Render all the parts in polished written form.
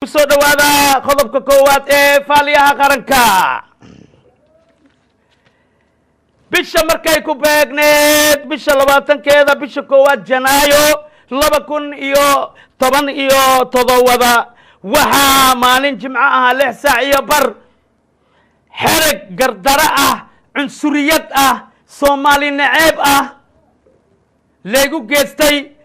soo dhawaada qodobka koowaad ee faaliyaha qaranka bisha markay ku beegneed bisha 20keeda bisha koowaad Janaayo 2017 waxaa maalin jimco ah 6 saac iyo bar xereg gardara ah cunsuriyad ah Soomaali naceeb ah leegu geestay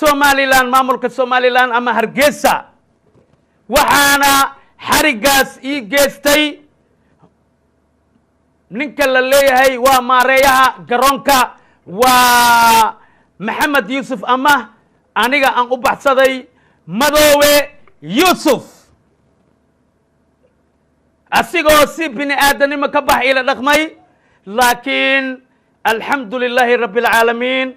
Somaliland maamulka Somaliland ama Hargeysa waxaana xarigaas ii geestay ninka la leeyahay waa maareeyaha garoonka waa Maxamed Yusuf ama aniga aan u baxsaday Madoowe Yusuf asigoo si bini aadanimo ka bax ila dhaqmay laakiin alxamdulillahi rabbil aalamiin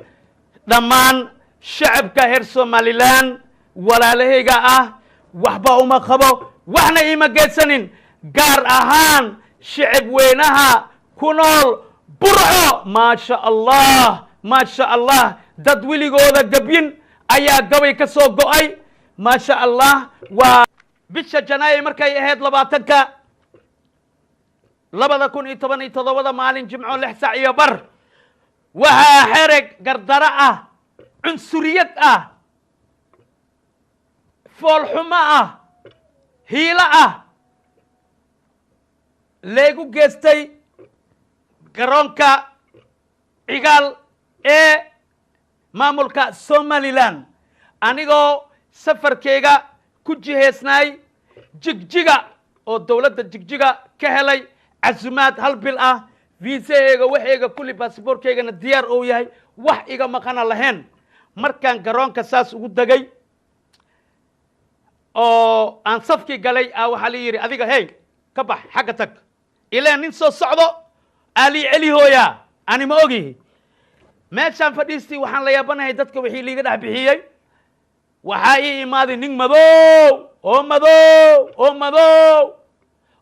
dhamaan shacabka heer Somaliland walaalahayga ah waxba uma qabo waxna ima geedsanin gaar ahaan shacab weynaha ku nool Burco ma sha Allah dad wiligooda gabyin ayaa gabay ka soo go'ay ma sha Allah waa bisha Janaayo markay ahayd 20ka 2017 maalin jimco 6 saac iyo bar waxaa xereg gardara ah cunsuriyad ah foolxumo ah hiilo ah leegu geestay garoonka cigaal ee maamulka Somaliland anigoo safarkeyga ku jiheysnay jigjiga oo dawladda jigjiga ka helay casumaad hal bil ah viisaheyga waxayga kulli baasaboorkeygana diyaar oo yahay wax iga maqana lahayn markaan garoonka saas ugu dagay oo aan safkii galay waxa la yiri adiga hey ka bax xagga tag ilaa nin soo socdo ali celi hooya ani ma ogi meeshaan fadhiistii waxaan la yaabanahay dadka wixii liiga dhax bixiyay waxa ii imaaday nin madow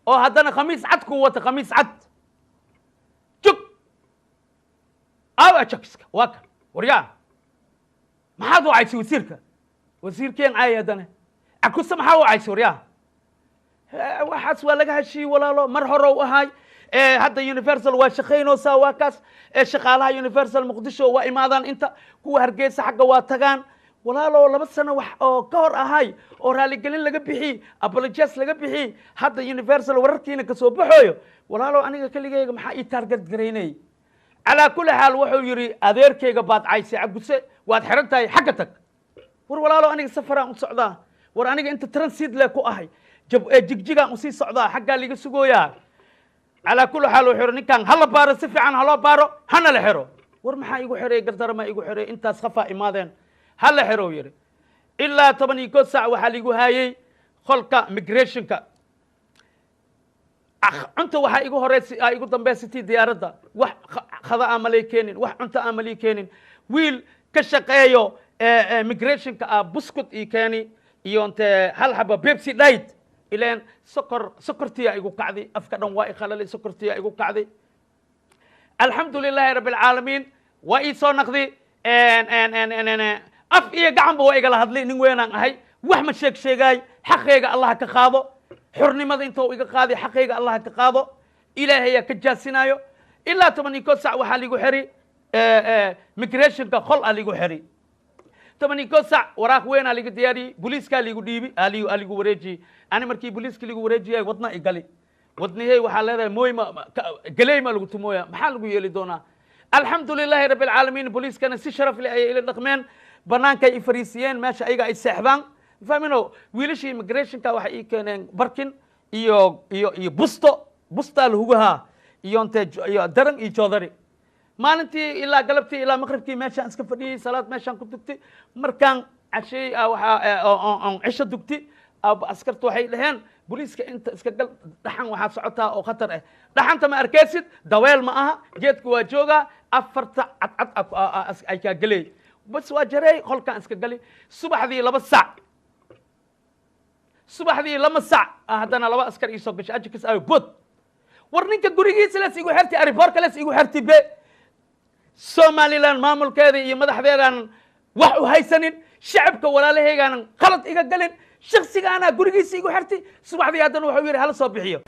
oo haddana khamiis cad ku wata khamiis cad jug jakiska waa kan waryaa maxaad wacaysi wasiirkeen caay haddana akusa maxaa wacaysi waryaa waxaas waa laga heshiiyey walaalo mar hore u ahay hadda universal waa shaqaynoosaa waa kaas shaqaalaha universal muqdisho waa imaadaan inta kuwa hargeysa xagga waa tagaan walaalo 2 sano wax oo ka hor ahay oo raaligelin laga bixi apologies laga bixi hadda universal wararkiina ka soo baxooyo walaalo aniga kaligeyga maxaa ii target gareynay على كل حال وحو يري أذيركيغا باد عايسي عقوسي واد حرنتاي حقتك والله أنا سفران وصعدا أنا أنت ترانسيد لكو أهي جيجيغا وسي صعدا حقا اللي سوغويا على كل حال وحورني كان هلا بارو سفي عن هلا بارو هنا لحرو محا يقو حري قدر ما يقو حري انت صفا إمادين هلا حرو يري إلا طبعا يكو ساعة وحال يقو هاي خلقا ميجريشنكا أنت waxa igu horeysay igu dambeysay diyaaradda wax khada amalay keenin wax cunto amalay keenin wiil ka shaqeeyo migration ka buskut ii keeni iyo inta hal haba Pepsi Diet ileen sokortiya igu kacday afka dhan waa khalalay sokortiya igu kacday alxamdulillahi rabbil aalamiin waa ii soo naqdi af iyo gacanba waa igala hadlay nin weynaan ahay wax ma sheegay xaqeyga Allah ka qaado xurnimada intuu iga qaaday xaqeyga Allah ka qaado ilaahay ka jaasinayo ilaa 8 saac waxa ligu xiri migration ka qol aligu xiri 8 saac waraaq weyn aligu diyaari booliiska ligu dhiibi aligu wareeji ani markii booliiska ligu wareejiyay wadna igali wadnihey waxa leedahay mooyma galay ma lagu tumooya maxaa lagu yeeli doonaa alxamdulillahi rabbil aalamiin booliiskana si sharaf leh ay ila dhaqmeen banaanka ay fariisiyeen meesha ayaga ay seexdaan فاهمينو ويلشي immigration ka waxa ii keeneen barkin iyo busta lahugaha iyo inta iyo daran iyo joodari maalintii ilaa galabtii ilaa maqribkii meeshaan iska fadhiyay salaad meeshaan ku tugtay markaan cashay waxa cisho dugti askartu waxay dhaheen booliiska inta iska gal dhaxan waxa socotaa oo khatar ah dhaxanta ma arkaysid daweel ma aha geedku waa jooga afarta cad ay ka galay bas waa jaray qolkaan iska gali subaxdii 2 saac subaxdii 2 saac haddana 2 askar ii soo gashay ajikis ay bud war ninka gurigiisa la igu xirtay arifoorka la igu xirtay be Somaliland maamulkeeda iyo madaxdeedan wax u haysanin shacabka walaalahaygaana qalad iga galin shakhsigaana gurigiisa igu xirtay subaxdii haddana wuxuu yidhi hala soo bixiyo